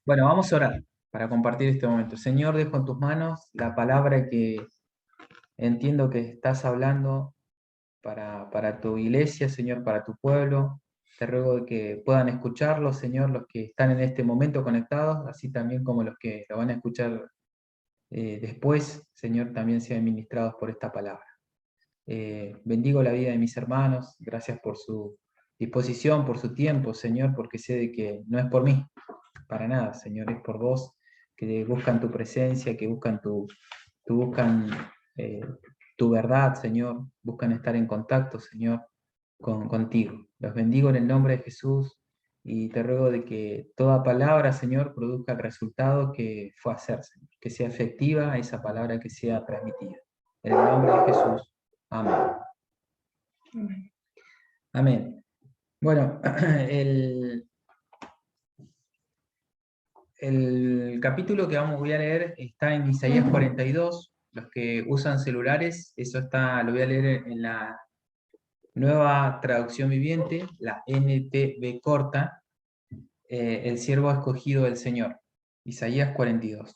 Bueno, vamos a orar para compartir este momento. Señor, dejo en tus manos la palabra que entiendo que estás hablando para tu iglesia, Señor, para tu pueblo. Te ruego de que puedan escucharlo, Señor, los que están en este momento conectados, así también como los que lo van a escuchar después, Señor, también sean ministrados por esta palabra. Bendigo la vida de mis hermanos, gracias por su disposición, por su tiempo, Señor, porque sé de que no es por mí, para nada, Señor, es por vos, que buscan tu presencia, que buscan buscan eh, tu verdad, Señor, buscan estar en contacto, Señor, contigo. Los bendigo en el nombre de Jesús y te ruego de que toda palabra, Señor, produzca el resultado que fue a hacer, Señor, que sea efectiva esa palabra que sea transmitida. En el nombre de Jesús. Amén. Amén. Bueno, el capítulo que voy a leer está en Isaías 42. Los que usan celulares, lo voy a leer en la nueva traducción viviente, la NTV corta, el siervo escogido del Señor. Isaías 42.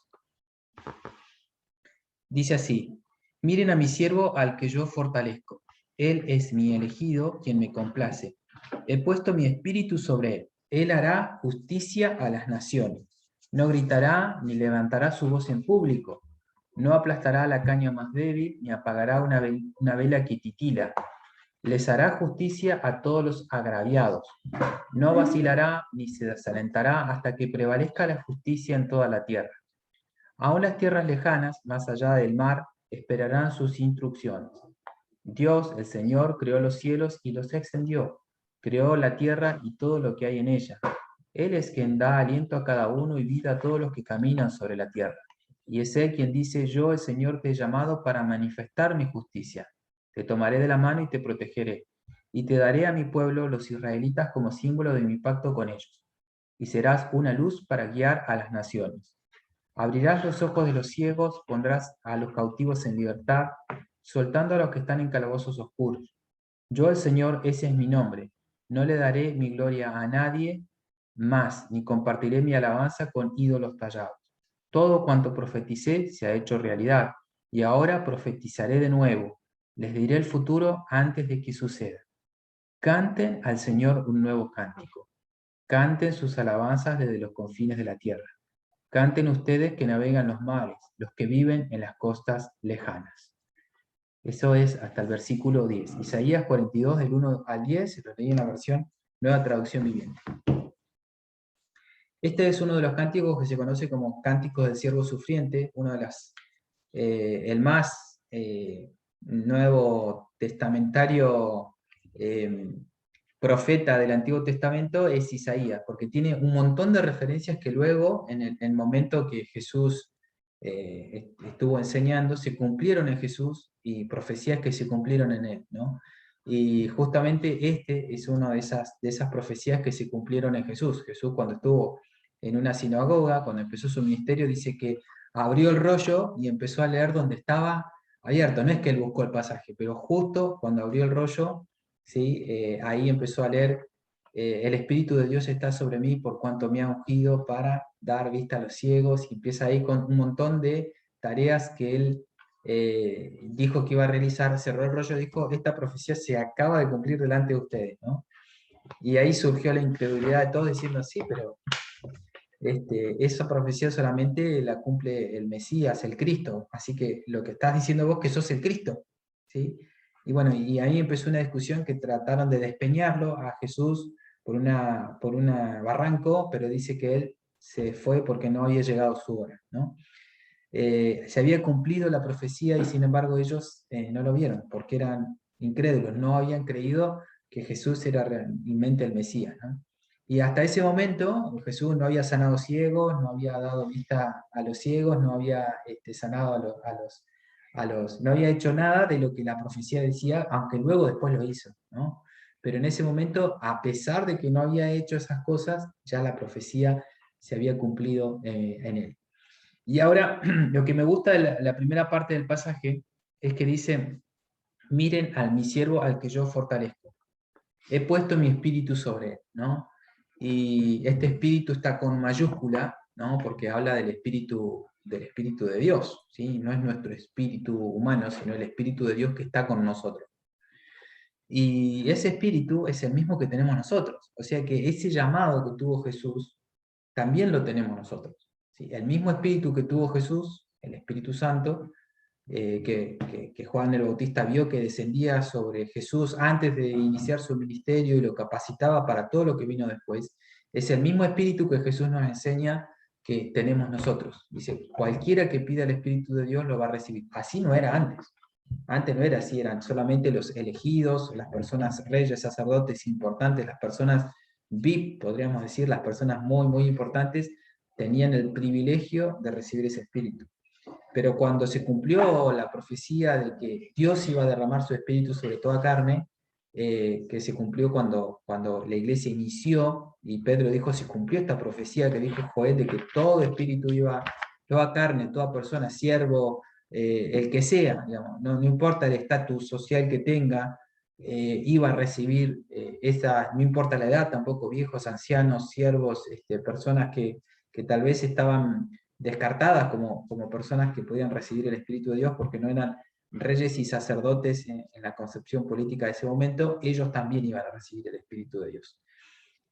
Dice así: miren a mi siervo al que yo fortalezco. Él es mi elegido, quien me complace. He puesto mi espíritu sobre él. Él hará justicia a las naciones. No gritará ni levantará su voz en público. No aplastará la caña más débil ni apagará una vela que titila. Les hará justicia a todos los agraviados. No vacilará ni se desalentará hasta que prevalezca la justicia en toda la tierra. Aún las tierras lejanas, más allá del mar, esperarán sus instrucciones. Dios, el Señor, creó los cielos y los extendió. Creó la tierra y todo lo que hay en ella. Él es quien da aliento a cada uno y vida a todos los que caminan sobre la tierra. Y es Él quien dice: yo, el Señor, te he llamado para manifestar mi justicia. Te tomaré de la mano y te protegeré. Y te daré a mi pueblo, los israelitas, como símbolo de mi pacto con ellos. Y serás una luz para guiar a las naciones. Abrirás los ojos de los ciegos, pondrás a los cautivos en libertad, soltando a los que están en calabozos oscuros. Yo, el Señor, ese es mi nombre. No le daré mi gloria a nadie más, ni compartiré mi alabanza con ídolos tallados. Todo cuanto profeticé se ha hecho realidad, y ahora profetizaré de nuevo. Les diré el futuro antes de que suceda. Canten al Señor un nuevo cántico. Canten sus alabanzas desde los confines de la tierra. Canten ustedes que navegan los mares, los que viven en las costas lejanas. Eso es hasta el versículo 10. Isaías 42, del 1 al 10, lo leí en la versión Nueva Traducción Viviente. Este es uno de los cánticos que se conoce como Cánticos del Siervo Sufriente, uno de el más nuevo testamentario profeta del Antiguo Testamento es Isaías, porque tiene un montón de referencias que luego, en el momento que Jesús estuvo enseñando, se cumplieron en Jesús, y profecías que se cumplieron en él, ¿no? Y justamente este es una de esas profecías que se cumplieron en Jesús. Jesús, cuando estuvo en una sinagoga, cuando empezó su ministerio, dice que abrió el rollo y empezó a leer donde estaba abierto. No es que él buscó el pasaje, pero justo cuando abrió el rollo, ¿sí? Ahí empezó a leer: el Espíritu de Dios está sobre mí por cuanto me ha ungido para dar vista a los ciegos, y empieza ahí con un montón de tareas que él dijo que iba a realizar. Cerró el rollo, dijo: esta profecía se acaba de cumplir delante de ustedes, ¿no? Y ahí surgió la incredulidad de todos diciendo: sí, pero esa profecía solamente la cumple el Mesías, el Cristo, así que lo que estás diciendo vos que sos el Cristo, ¿sí? Y bueno, y ahí empezó una discusión que trataron de despeñarlo a Jesús por una barranco, pero dice que él se fue porque no había llegado su hora, ¿no? Se había cumplido la profecía y sin embargo ellos no lo vieron porque eran incrédulos, no habían creído que Jesús era realmente el Mesías, ¿no? Y hasta ese momento Jesús no había sanado ciegos, no había dado vista a los ciegos, no había sanado no había hecho nada de lo que la profecía decía, aunque luego después lo hizo, ¿no? Pero en ese momento, a pesar de que no había hecho esas cosas, ya la profecía se había cumplido en él. Y ahora, lo que me gusta de la primera parte del pasaje es que dice: miren al mi siervo al que yo fortalezco. He puesto mi espíritu sobre él, ¿no? Y este espíritu está con mayúscula, ¿no? Porque habla del espíritu de Dios, ¿sí? No es nuestro espíritu humano, sino el espíritu de Dios que está con nosotros. Y ese espíritu es el mismo que tenemos nosotros. O sea que ese llamado que tuvo Jesús, también lo tenemos nosotros, ¿sí? El mismo espíritu que tuvo Jesús, el Espíritu Santo, que Juan el Bautista vio que descendía sobre Jesús antes de iniciar su ministerio y lo capacitaba para todo lo que vino después, es el mismo espíritu que Jesús nos enseña que tenemos nosotros. Dice, cualquiera que pida el Espíritu de Dios lo va a recibir. Así no era antes. Antes no era así, eran solamente los elegidos, las personas reyes, sacerdotes importantes, las personas VIP, podríamos decir, las personas muy, muy importantes, tenían el privilegio de recibir ese espíritu. Pero cuando se cumplió la profecía de que Dios iba a derramar su espíritu sobre toda carne, que se cumplió cuando la iglesia inició, y Pedro dijo, se cumplió esta profecía que dijo Joel, de que todo espíritu iba, toda carne, toda persona, siervo, el que sea, digamos, no importa el estatus social que tenga, iba a recibir esa, no importa la edad tampoco, viejos, ancianos, siervos, personas que tal vez estaban descartadas como personas que podían recibir el Espíritu de Dios porque no eran reyes y sacerdotes en la concepción política de ese momento, ellos también iban a recibir el Espíritu de Dios.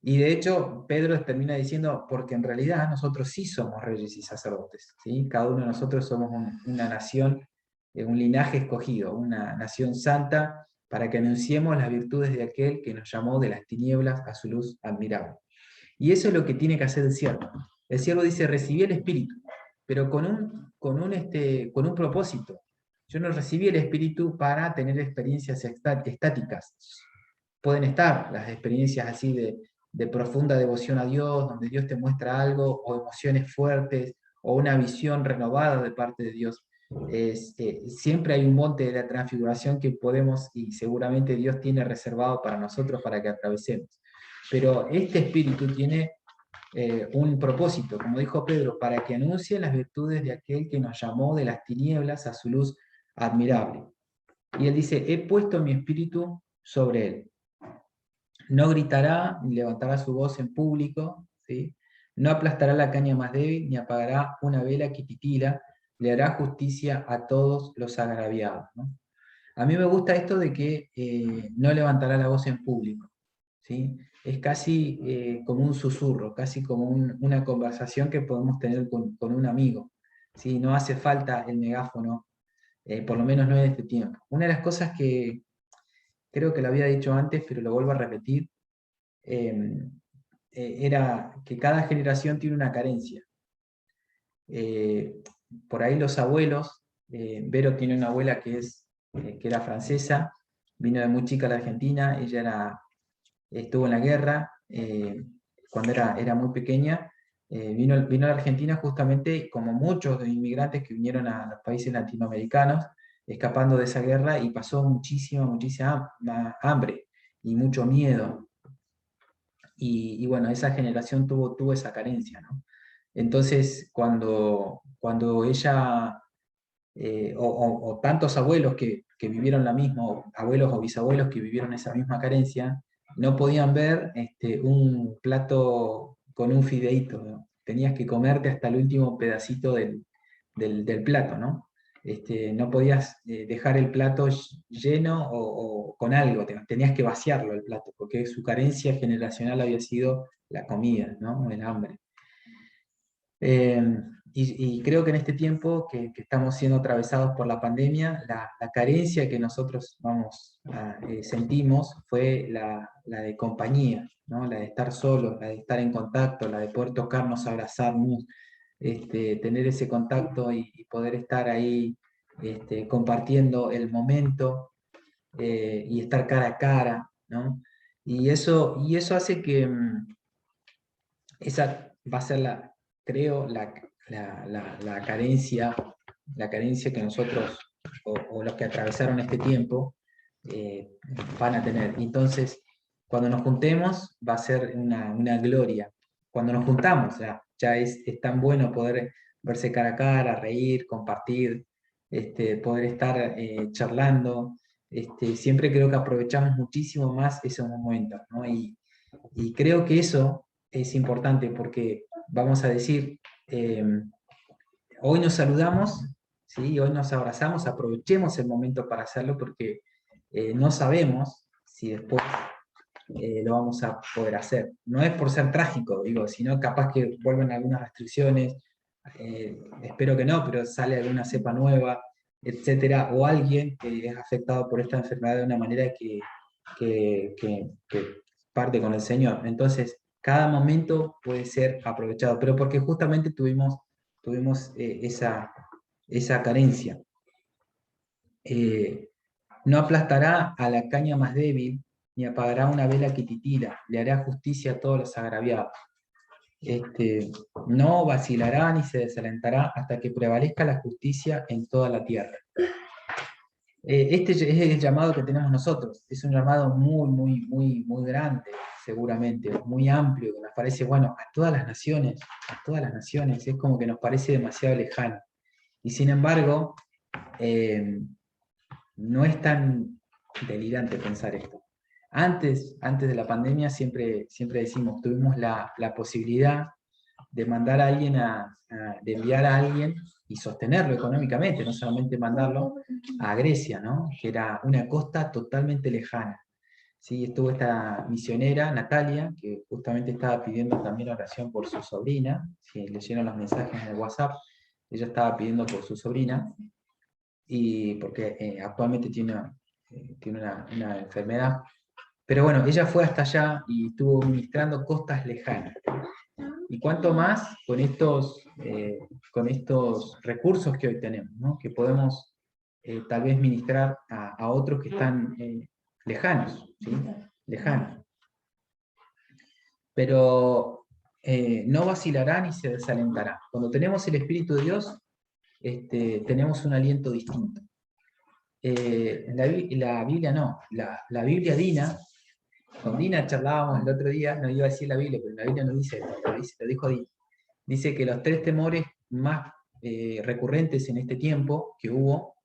Y de hecho, Pedro termina diciendo, porque en realidad nosotros sí somos reyes y sacerdotes, ¿sí? Cada uno de nosotros somos una nación, un linaje escogido, una nación santa, para que anunciemos las virtudes de aquel que nos llamó de las tinieblas a su luz admirable. Y eso es lo que tiene que hacer el siervo. El siervo dice, recibí el Espíritu, pero con un propósito. Yo no recibí el Espíritu para tener experiencias estáticas. Pueden estar las experiencias así de profunda devoción a Dios, donde Dios te muestra algo, o emociones fuertes, o una visión renovada de parte de Dios. Siempre hay un monte de la transfiguración que podemos, y seguramente Dios tiene reservado para nosotros para que atravesemos. Pero este espíritu tiene un propósito, como dijo Pedro, para que anuncie las virtudes de aquel que nos llamó de las tinieblas a su luz admirable. Y él dice, he puesto mi espíritu sobre él. No gritará ni levantará su voz en público, ¿sí? No aplastará la caña más débil, ni apagará una vela que titila, le hará justicia a todos los agraviados, ¿no? A mí me gusta esto de que no levantará la voz en público, ¿sí? Es casi como un susurro, casi como una conversación que podemos tener con un amigo, ¿sí? No hace falta el megáfono, por lo menos no en este tiempo. Una de las cosas que creo que lo había dicho antes, pero lo vuelvo a repetir, era que cada generación tiene una carencia. Eh, por ahí los abuelos, Vero tiene una abuela que era francesa, vino de muy chica a la Argentina, estuvo en la guerra, cuando era muy pequeña, vino a la Argentina justamente como muchos de inmigrantes que vinieron a los países latinoamericanos, escapando de esa guerra, y pasó muchísima hambre y mucho miedo. Y bueno, esa generación tuvo esa carencia, ¿no? Entonces, cuando ella, o tantos abuelos que vivieron la misma, o abuelos o bisabuelos que vivieron esa misma carencia, no podían ver un plato con un fideíto, ¿no? Tenías que comerte hasta el último pedacito del plato, ¿no? No podías dejar el plato lleno o con algo, tenías que vaciarlo el plato, porque su carencia generacional había sido la comida, ¿no? El hambre. Eh, y creo que en este tiempo que estamos siendo atravesados por la pandemia, la carencia que nosotros sentimos fue la de compañía, ¿no? La de estar solos, la de estar en contacto, la de poder tocarnos, abrazarnos, tener ese contacto y poder estar ahí compartiendo el momento y estar cara a cara, ¿no? Y eso hace que esa va a ser creo, la carencia que nosotros o los que atravesaron este tiempo van a tener. Entonces, cuando nos juntemos va a ser una gloria. Cuando nos juntamos ya es tan bueno poder verse cara a cara, reír, compartir, poder estar charlando. Siempre creo que aprovechamos muchísimo más esos momentos, ¿no? Y creo que eso es importante porque vamos a decir, Eh, Hoy nos saludamos, ¿sí? Hoy nos abrazamos, aprovechemos el momento para hacerlo porque no sabemos si después lo vamos a poder hacer. No es por ser trágico, digo, sino capaz que vuelven algunas restricciones, espero que no, pero sale alguna cepa nueva, etcétera, o alguien que es afectado por esta enfermedad de una manera que parte con el Señor. Entonces, cada momento puede ser aprovechado, pero porque justamente tuvimos esa carencia. No aplastará a la caña más débil, ni apagará una vela que titila, le hará justicia a todos los agraviados. No vacilará ni se desalentará hasta que prevalezca la justicia en toda la tierra. Este es el llamado que tenemos nosotros, es un llamado muy grande, seguramente, muy amplio, que nos parece, bueno, a todas las naciones, es como que nos parece demasiado lejano. Y sin embargo, no es tan delirante pensar esto. Antes de la pandemia siempre decimos, tuvimos la posibilidad de mandar a alguien de enviar a alguien y sostenerlo económicamente, no solamente mandarlo a Grecia, ¿no? Que era una costa totalmente lejana. Sí, estuvo esta misionera, Natalia, que justamente estaba pidiendo también oración por su sobrina, si leyeron los mensajes en el WhatsApp, ella estaba pidiendo por su sobrina, y porque actualmente tiene una enfermedad. Pero bueno, ella fue hasta allá y estuvo ministrando costas lejanas. Y cuánto más con estos recursos que hoy tenemos, ¿no? Que podemos tal vez ministrar a otros que están lejanos, ¿sí? Lejanos. Pero no vacilará ni se desalentará. Cuando tenemos el Espíritu de Dios, tenemos un aliento distinto. La Biblia no, la Biblia Dina, con Dina charlábamos el otro día, no iba a decir la Biblia, pero la Biblia no dice esto, lo dijo Dina. Dice que los 3 temores más recurrentes en este tiempo que hubo,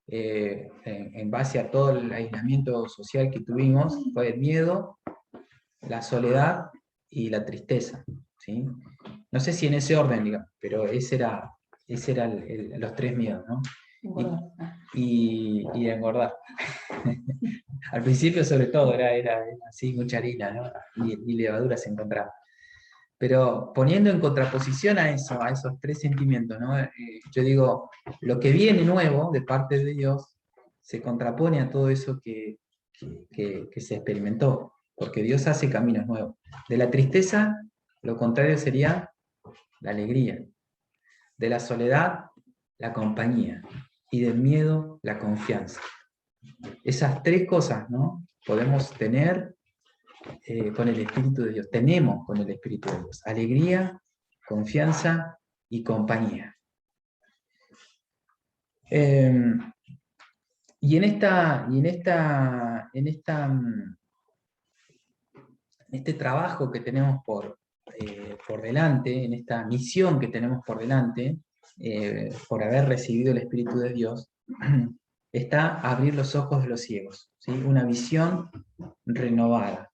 en base a todo el aislamiento social que tuvimos, fue el miedo, la soledad y la tristeza. ¿Sí? No sé si en ese orden, digamos, pero ese era los 3 miedos, ¿no? Y de engordar. Al principio, sobre todo, era así, mucha harina, ¿no? Y levadura se encontraba. Pero poniendo en contraposición a eso, a esos 3 sentimientos, ¿no? Yo digo, lo que viene nuevo de parte de Dios se contrapone a todo eso que se experimentó, porque Dios hace caminos nuevos. De la tristeza, lo contrario sería la alegría. De la soledad, la compañía. Y del miedo, la confianza. Esas 3 cosas, ¿no? Podemos tener con el Espíritu de Dios. Tenemos con el Espíritu de Dios. Alegría, confianza y compañía. Y en este trabajo que tenemos por delante, en esta misión que tenemos por delante, por haber recibido el Espíritu de Dios, está abrir los ojos de los ciegos, ¿sí? Una visión renovada,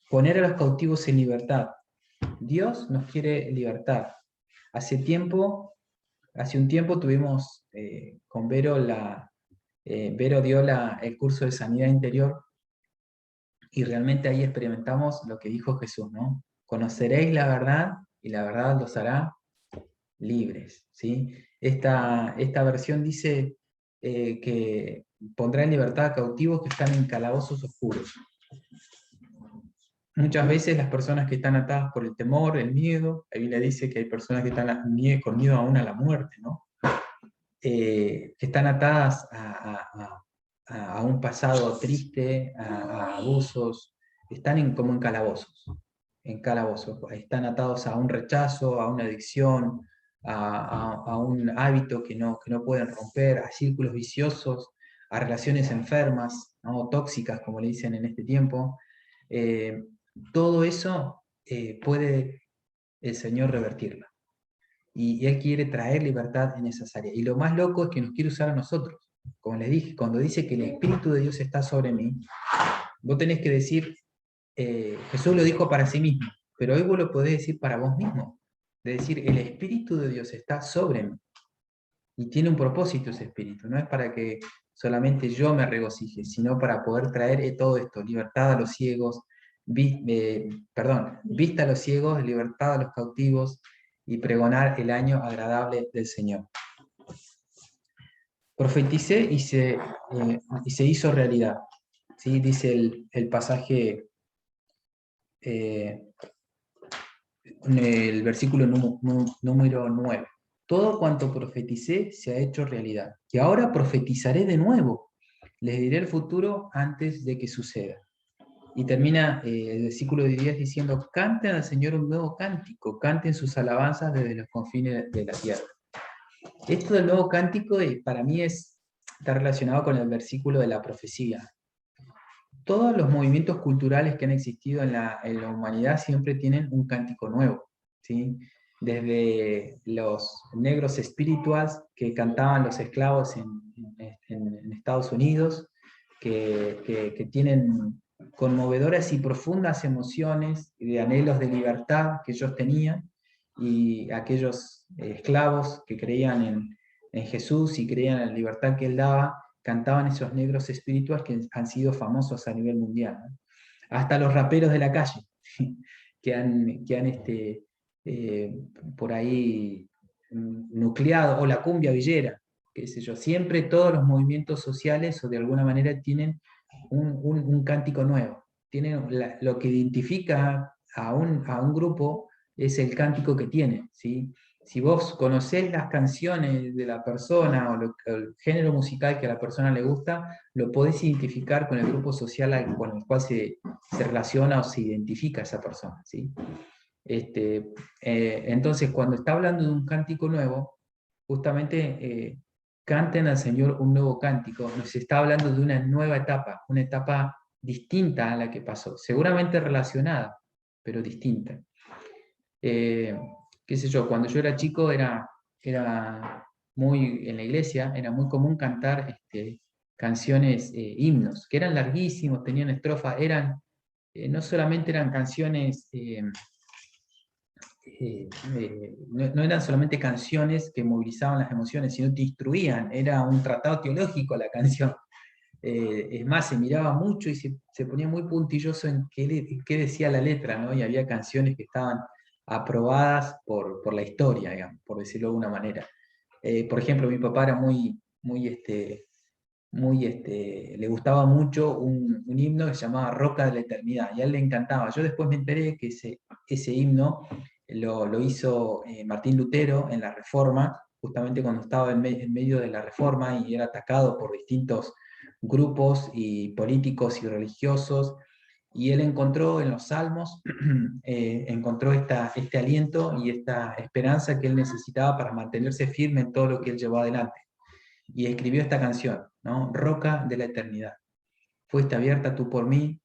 poner a los cautivos en libertad. Dios nos quiere libertad. Hace un tiempo tuvimos con Vero, Vero dio el curso de sanidad interior, y realmente ahí experimentamos lo que dijo Jesús, ¿no? Conoceréis la verdad y la verdad los hará libres, ¿sí? Esta versión dice que pondrá en libertad a cautivos que están en calabozos oscuros. Muchas veces las personas que están atadas por el temor, el miedo, la Biblia dice que hay personas que están con miedo aún a la muerte, ¿no? Que están atadas a un pasado triste, a abusos, están como en calabozos, están atados a un rechazo, a una adicción, a un hábito que no pueden romper, a círculos viciosos, a relaciones enfermas, ¿no? Tóxicas, como le dicen en este tiempo. Todo eso puede el Señor revertirlo. Y Él quiere traer libertad en esas áreas. Y lo más loco es que nos quiere usar a nosotros. Como les dije, cuando dice que el Espíritu de Dios está sobre mí, vos tenés que decir, Jesús lo dijo para sí mismo, pero hoy vos lo podés decir para vos mismo, de decir, el Espíritu de Dios está sobre mí, y tiene un propósito ese Espíritu, no es para que solamente yo me regocije, sino para poder traer todo esto, libertad a los ciegos, vista a los ciegos, libertad a los cautivos, y pregonar el año agradable del Señor. Profeticé y se hizo realidad. ¿Sí? Dice el pasaje, el versículo número 9. Todo cuanto profeticé se ha hecho realidad. Y ahora profetizaré de nuevo. Les diré el futuro antes de que suceda. Y termina el versículo 10 diciendo, canten al Señor un nuevo cántico, canten sus alabanzas desde los confines de la tierra. Esto del nuevo cántico para mí está relacionado con el versículo de la profecía. Todos los movimientos culturales que han existido en la humanidad siempre tienen un cántico nuevo, ¿sí? Desde los negros espirituals que cantaban los esclavos en Estados Unidos, que tienen conmovedoras y profundas emociones y de anhelos de libertad que ellos tenían, y aquellos esclavos que creían en Jesús y creían en la libertad que Él daba, cantaban esos negros espirituales que han sido famosos a nivel mundial, ¿no? Hasta los raperos de la calle, que han por ahí nucleado, o la cumbia villera, qué sé yo, siempre todos los movimientos sociales o de alguna manera tienen un cántico nuevo, tienen lo que identifica a un grupo es el cántico que tiene, ¿sí? Si vos conocés las canciones de la persona o el género musical que a la persona le gusta, lo podés identificar con el grupo social con el cual se relaciona o se identifica esa persona, ¿sí? Entonces, cuando está hablando de un cántico nuevo, justamente canten al Señor un nuevo cántico, nos está hablando de una etapa distinta a la que pasó, seguramente relacionada, pero distinta. Qué sé yo, cuando yo era chico era muy, en la iglesia, era muy común cantar canciones, himnos, que eran larguísimos, tenían estrofas, no solamente eran canciones, no eran solamente canciones que movilizaban las emociones, sino que instruían, era un tratado teológico la canción. Es más, se miraba mucho y se ponía muy puntilloso en qué decía la letra, ¿no? Y había canciones que estaban aprobadas por la historia, digamos, por decirlo de alguna manera. Por ejemplo, mi papá era le gustaba mucho un himno que se llamaba Roca de la Eternidad, y a él le encantaba. Yo después me enteré que ese himno lo hizo Martín Lutero en la Reforma, justamente cuando estaba en medio de la Reforma y era atacado por distintos grupos y políticos y religiosos, y él encontró en los Salmos, encontró este aliento y esta esperanza que él necesitaba para mantenerse firme en todo lo que él llevó adelante. Y escribió esta canción, ¿no? Roca de la Eternidad. Fuiste abierta tú por mí,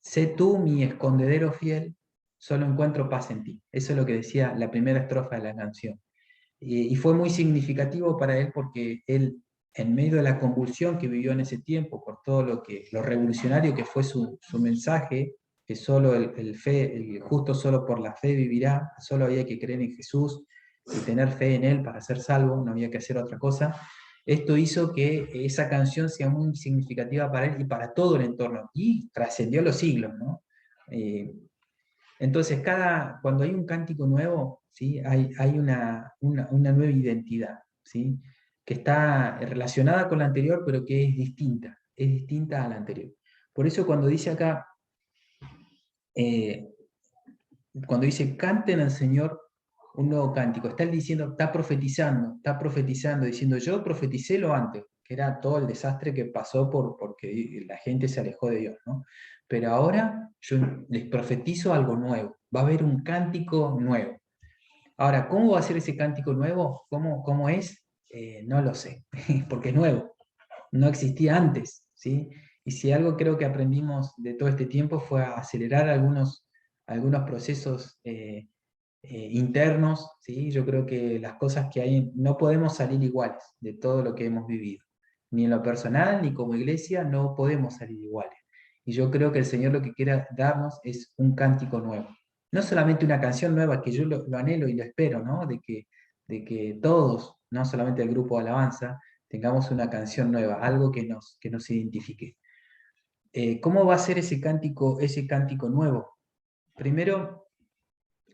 sé tú mi escondedero fiel, solo encuentro paz en ti. Eso es lo que decía la primera estrofa de la canción. Y fue muy significativo para él porque él, en medio de la convulsión que vivió en ese tiempo, por todo lo revolucionario que fue su mensaje, que solo el justo solo por la fe vivirá, solo había que creer en Jesús y tener fe en Él para ser salvo, no había que hacer otra cosa. Esto hizo que esa canción sea muy significativa para él y para todo el entorno, y trascendió los siglos, ¿no? Entonces, cuando hay un cántico nuevo, ¿sí? hay una nueva identidad, ¿sí? Que está relacionada con la anterior, pero que es distinta a la anterior. Por eso cuando dice acá, eh, cuando dice canten al Señor un nuevo cántico, está profetizando, diciendo yo profeticé lo antes, que era todo el desastre que pasó porque la gente se alejó de Dios, ¿no? Pero ahora yo les profetizo algo nuevo, va a haber un cántico nuevo. Ahora, ¿cómo va a ser ese cántico nuevo? ¿Cómo es? No lo sé, porque es nuevo, no existía antes, ¿sí? Y si algo creo que aprendimos de todo este tiempo fue a acelerar algunos procesos internos, ¿sí? Yo creo que las cosas que hay, no podemos salir iguales de todo lo que hemos vivido. Ni en lo personal, ni como iglesia, no podemos salir iguales. Y yo creo que el Señor lo que quiere darnos es un cántico nuevo. no solamente una canción nueva, que yo lo anhelo y lo espero, ¿no? De que todos, no solamente el grupo de alabanza, tengamos una canción nueva, algo que nos identifique. ¿Cómo va a ser ese cántico nuevo? Primero,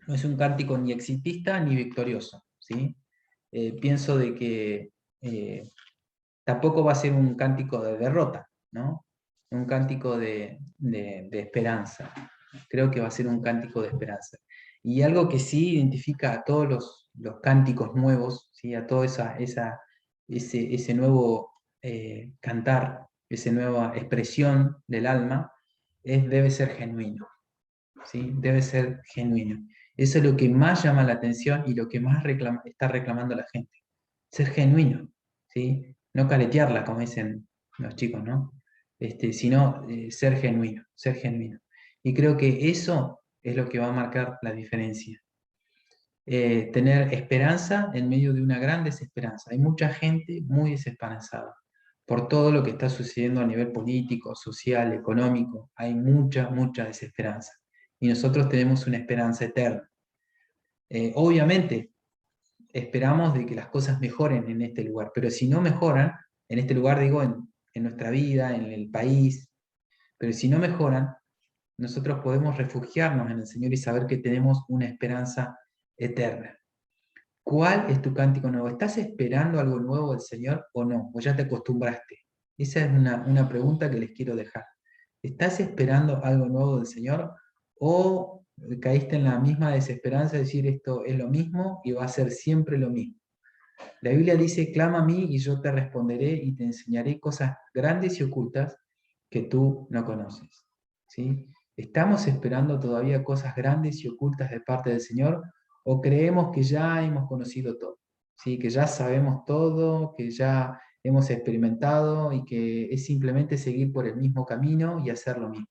no es un cántico ni exitista ni victorioso, ¿sí? Pienso de que tampoco va a ser un cántico de derrota, ¿no? Un cántico de esperanza. Creo que va a ser un cántico de esperanza. Y algo que sí identifica a todos los cánticos nuevos, ¿sí? A todo ese nuevo cantar, esa nueva expresión del alma, debe ser genuino, ¿sí? Debe ser genuino. Eso es lo que más llama la atención y lo que más está reclamando la gente. Ser genuino, ¿sí? No caretearla, como dicen los chicos, ¿no? Sino ser genuino, ser genuino. Y creo que eso es lo que va a marcar la diferencia. Tener esperanza en medio de una gran desesperanza. Hay mucha gente muy desesperanzada por todo lo que está sucediendo a nivel político, social, económico. Hay mucha desesperanza. Y nosotros tenemos una esperanza eterna. Obviamente, esperamos de que las cosas mejoren en este lugar, pero si no mejoran, en este lugar digo, en nuestra vida, en el país, pero si no mejoran, nosotros podemos refugiarnos en el Señor y saber que tenemos una esperanza eterna. ¿Cuál es tu cántico nuevo? ¿Estás esperando algo nuevo del Señor o no? ¿O ya te acostumbraste? Esa es una pregunta que les quiero dejar. ¿Estás esperando algo nuevo del Señor o caíste en la misma desesperanza de decir esto es lo mismo y va a ser siempre lo mismo? La Biblia dice, clama a mí y yo te responderé y te enseñaré cosas grandes y ocultas que tú no conoces. ¿Sí? ¿Estamos esperando todavía cosas grandes y ocultas de parte del Señor o creemos que ya hemos conocido todo? ¿Sí? Que ya sabemos todo, que ya hemos experimentado y que es simplemente seguir por el mismo camino y hacer lo mismo.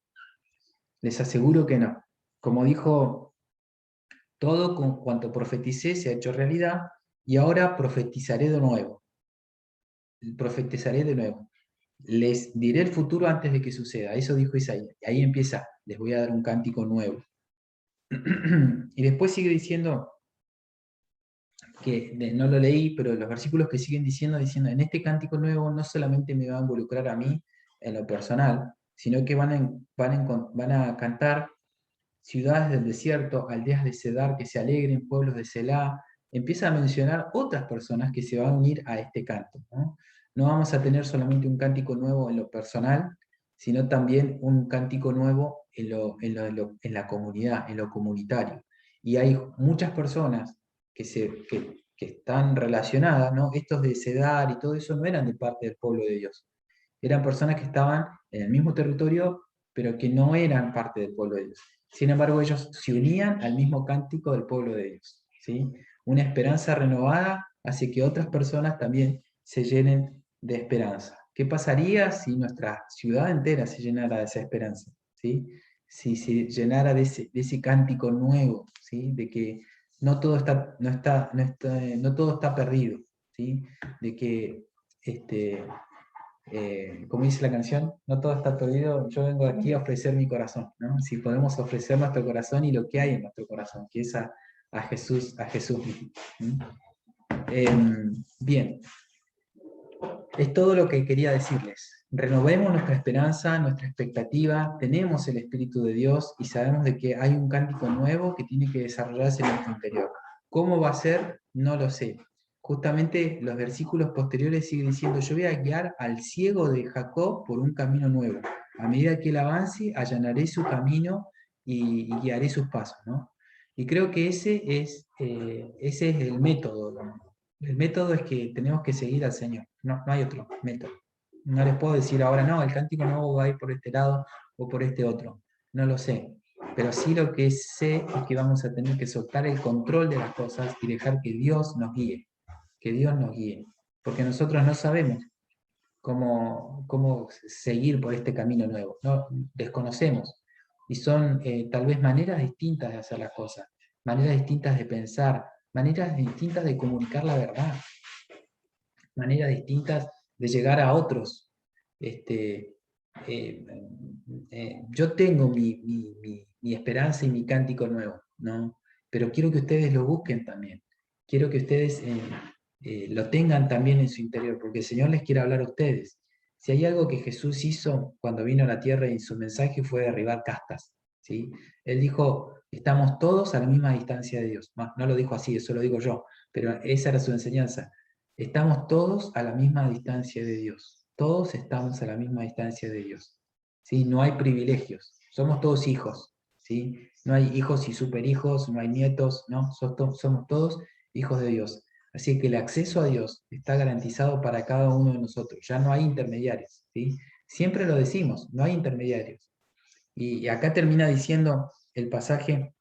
Les aseguro que no. Como dijo, todo con cuanto profeticé se ha hecho realidad y ahora profetizaré de nuevo. Profetizaré de nuevo. Les diré el futuro antes de que suceda. Eso dijo Isaías. Y ahí empieza. Les voy a dar un cántico nuevo. Y después sigue diciendo que no lo leí, pero los versículos que siguen diciendo, en este cántico nuevo no solamente me va a involucrar a mí en lo personal, sino que van a cantar ciudades del desierto, aldeas de Cedar que se alegren, pueblos de Selá. Empieza a mencionar otras personas que se van a unir a este canto, ¿no? No vamos a tener solamente un cántico nuevo en lo personal, sino también un cántico nuevo en la comunidad, en lo comunitario. Y hay muchas personas que están relacionadas, ¿no? Estos de Cedar y todo eso no eran de parte del pueblo de Dios. Eran personas que estaban en el mismo territorio, pero que no eran parte del pueblo de Dios. Sin embargo, ellos se unían al mismo cántico del pueblo de Dios, ¿sí? Una esperanza renovada hace que otras personas también se llenen de esperanza. ¿Qué pasaría si nuestra ciudad entera se llenara de esa esperanza? ¿Sí? Si se llenara de ese cántico nuevo, ¿sí? De que no todo no todo está perdido, ¿sí? De que como dice la canción, no todo está perdido, yo vengo aquí a ofrecer mi corazón, ¿no? Si podemos ofrecer nuestro corazón y lo que hay en nuestro corazón, que es a Jesús mismo. Bien, es todo lo que quería decirles. Renovemos nuestra esperanza, nuestra expectativa, tenemos el Espíritu de Dios y sabemos de que hay un cántico nuevo que tiene que desarrollarse en nuestro interior. ¿Cómo va a ser? No lo sé. Justamente los versículos posteriores siguen diciendo, yo voy a guiar al ciego de Jacob por un camino nuevo. A medida que él avance, allanaré su camino y guiaré sus pasos, ¿no? Y creo que ese es el método, ¿no? El método es que tenemos que seguir al Señor, no hay otro método. No les puedo decir ahora, no, el cántico nuevo va a ir por este lado o por este otro. No lo sé. Pero sí lo que sé es que vamos a tener que soltar el control de las cosas y dejar que Dios nos guíe. Que Dios nos guíe. Porque nosotros no sabemos cómo seguir por este camino nuevo. No, desconocemos. Y son tal vez maneras distintas de hacer las cosas, maneras distintas de pensar, maneras distintas de comunicar la verdad, maneras distintas de llegar a otros. Yo tengo mi esperanza y mi cántico nuevo. ¿no? Pero quiero que ustedes lo busquen también. Quiero que ustedes lo tengan también en su interior, porque el Señor les quiere hablar a ustedes. Si hay algo que Jesús hizo cuando vino a la tierra y su mensaje fue derribar castas, ¿sí? Él dijo, estamos todos a la misma distancia de Dios. No lo dijo así, eso lo digo yo, pero esa era su enseñanza. Estamos todos a la misma distancia de Dios. Todos estamos a la misma distancia de Dios. ¿Sí? No hay privilegios. Somos todos hijos. ¿Sí? No hay hijos y superhijos, no hay nietos, ¿no? Somos todos hijos de Dios. Así que el acceso a Dios está garantizado para cada uno de nosotros. Ya no hay intermediarios. ¿Sí? Siempre lo decimos, no hay intermediarios. Y acá termina diciendo el pasaje,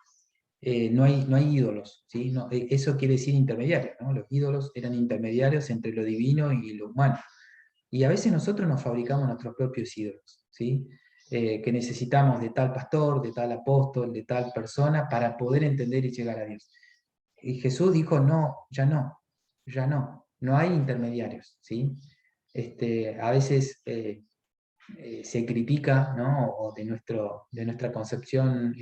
no hay ídolos, ¿sí? No, eso quiere decir intermediarios, ¿no? Los ídolos eran intermediarios entre lo divino y lo humano. Y a veces nosotros nos fabricamos nuestros propios ídolos, ¿sí? Que necesitamos de tal pastor, de tal apóstol, de tal persona para poder entender y llegar a Dios. Y Jesús dijo, no, ya no, no hay intermediarios, ¿sí? A veces se critica, ¿no? O de nuestra concepción,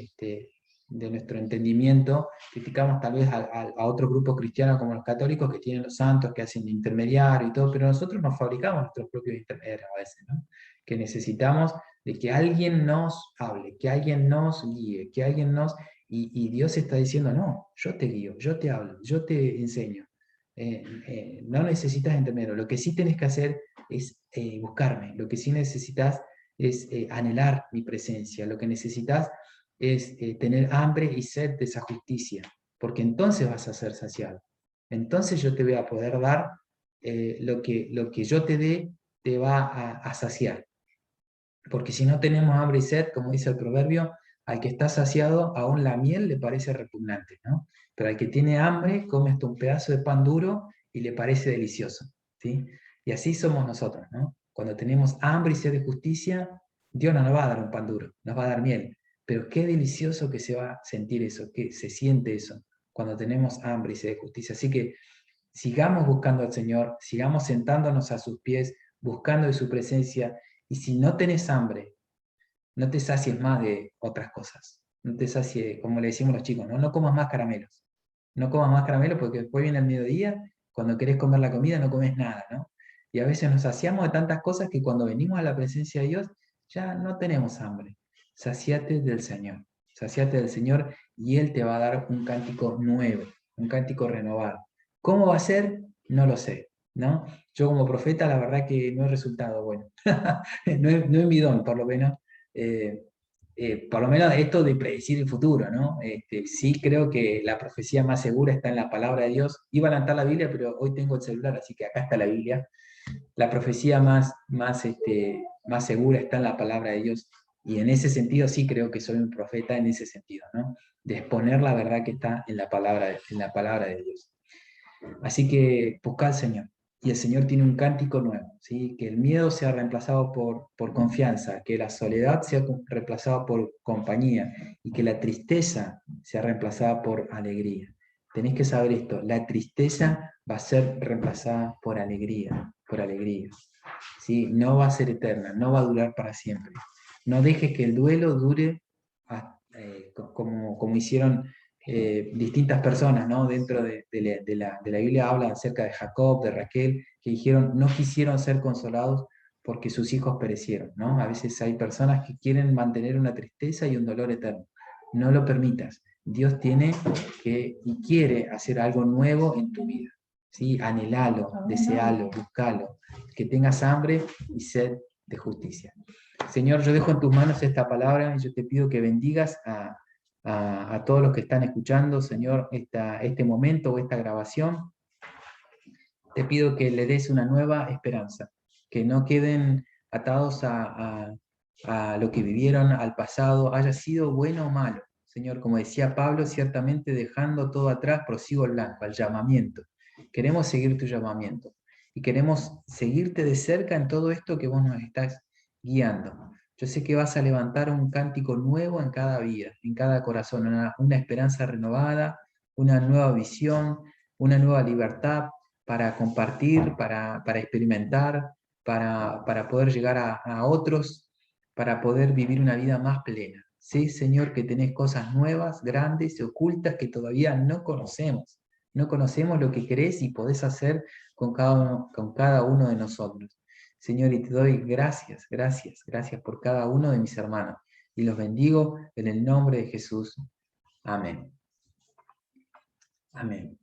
de nuestro entendimiento, criticamos tal vez a otro grupo cristiano como los católicos que tienen los santos, que hacen de intermediario y todo, pero nosotros nos fabricamos nuestros propios intermediarios a veces, ¿no? Que necesitamos de que alguien nos hable, que alguien nos guíe, que alguien nos... Y Dios está diciendo, no, yo te guío, yo te hablo, yo te enseño. No necesitas intermediario. Lo que sí tenés que hacer es buscarme. Lo que sí necesitas es anhelar mi presencia. Lo que necesitas es tener hambre y sed de esa justicia, porque entonces vas a ser saciado. Entonces yo te voy a poder dar lo que yo te dé, te va a saciar. Porque si no tenemos hambre y sed, como dice el proverbio, al que está saciado, aún la miel le parece repugnante, ¿no? Pero al que tiene hambre, come hasta un pedazo de pan duro y le parece delicioso, ¿sí? Y así somos nosotros, ¿no? Cuando tenemos hambre y sed de justicia, Dios no nos va a dar un pan duro, nos va a dar miel. Pero qué delicioso que se va a sentir eso, que se siente eso, cuando tenemos hambre y sed de justicia. Así que sigamos buscando al Señor, sigamos sentándonos a sus pies, buscando de su presencia, y si no tenés hambre, no te sacies más de otras cosas. No te sacies, como le decimos los chicos, ¿no? No comas más caramelos. No comas más caramelos porque después viene el mediodía, cuando querés comer la comida no comes nada, ¿no? Y a veces nos saciamos de tantas cosas que cuando venimos a la presencia de Dios ya no tenemos hambre. Saciate del Señor. Saciate del Señor y Él te va a dar un cántico nuevo, un cántico renovado. ¿Cómo va a ser? No lo sé, ¿no? Yo como profeta la verdad que no he resultado bueno. No es mi don, por lo menos. eh, por lo menos esto de predecir el futuro, ¿no? Sí creo que la profecía más segura está en la palabra de Dios. Iba a levantar la Biblia, pero hoy tengo el celular, así que acá está la Biblia. La profecía más segura está en la palabra de Dios. Y en ese sentido sí creo que soy un profeta en ese sentido, ¿no? De exponer la verdad que está en la palabra de Dios. Así que busca al Señor. Y el Señor tiene un cántico nuevo, ¿sí? Que el miedo sea reemplazado por confianza, que la soledad sea reemplazada por compañía y que la tristeza sea reemplazada por alegría. Tenéis que saber esto, la tristeza va a ser reemplazada por alegría, por alegría. ¿Sí? No va a ser eterna, no va a durar para siempre. No dejes que el duelo dure como hicieron distintas personas, ¿no? Dentro de la Biblia habla acerca de Jacob, de Raquel, que dijeron, no quisieron ser consolados porque sus hijos perecieron, ¿no? A veces hay personas que quieren mantener una tristeza y un dolor eterno. No lo permitas. Dios tiene y quiere hacer algo nuevo en tu vida, ¿sí? Anhelalo, desealo, buscalo, que tengas hambre y sed de justicia. Señor, yo dejo en tus manos esta palabra y yo te pido que bendigas a todos los que están escuchando, Señor, este momento o esta grabación. Te pido que le des una nueva esperanza, que no queden atados a lo que vivieron, al pasado, haya sido bueno o malo. Señor, como decía Pablo, ciertamente dejando todo atrás, prosigo el blanco, al llamamiento. Queremos seguir tu llamamiento y queremos seguirte de cerca en todo esto que vos nos estás guiando. Yo sé que vas a levantar un cántico nuevo en cada vida, en cada corazón, una esperanza renovada, una nueva visión, una nueva libertad para compartir, para experimentar, para poder llegar a otros, para poder vivir una vida más plena. Sé, Señor, que tenés cosas nuevas, grandes y ocultas que todavía no conocemos. No conocemos lo que querés y podés hacer con cada uno de nosotros. Señor, y te doy gracias, gracias, gracias por cada uno de mis hermanos. Y los bendigo en el nombre de Jesús. Amén. Amén.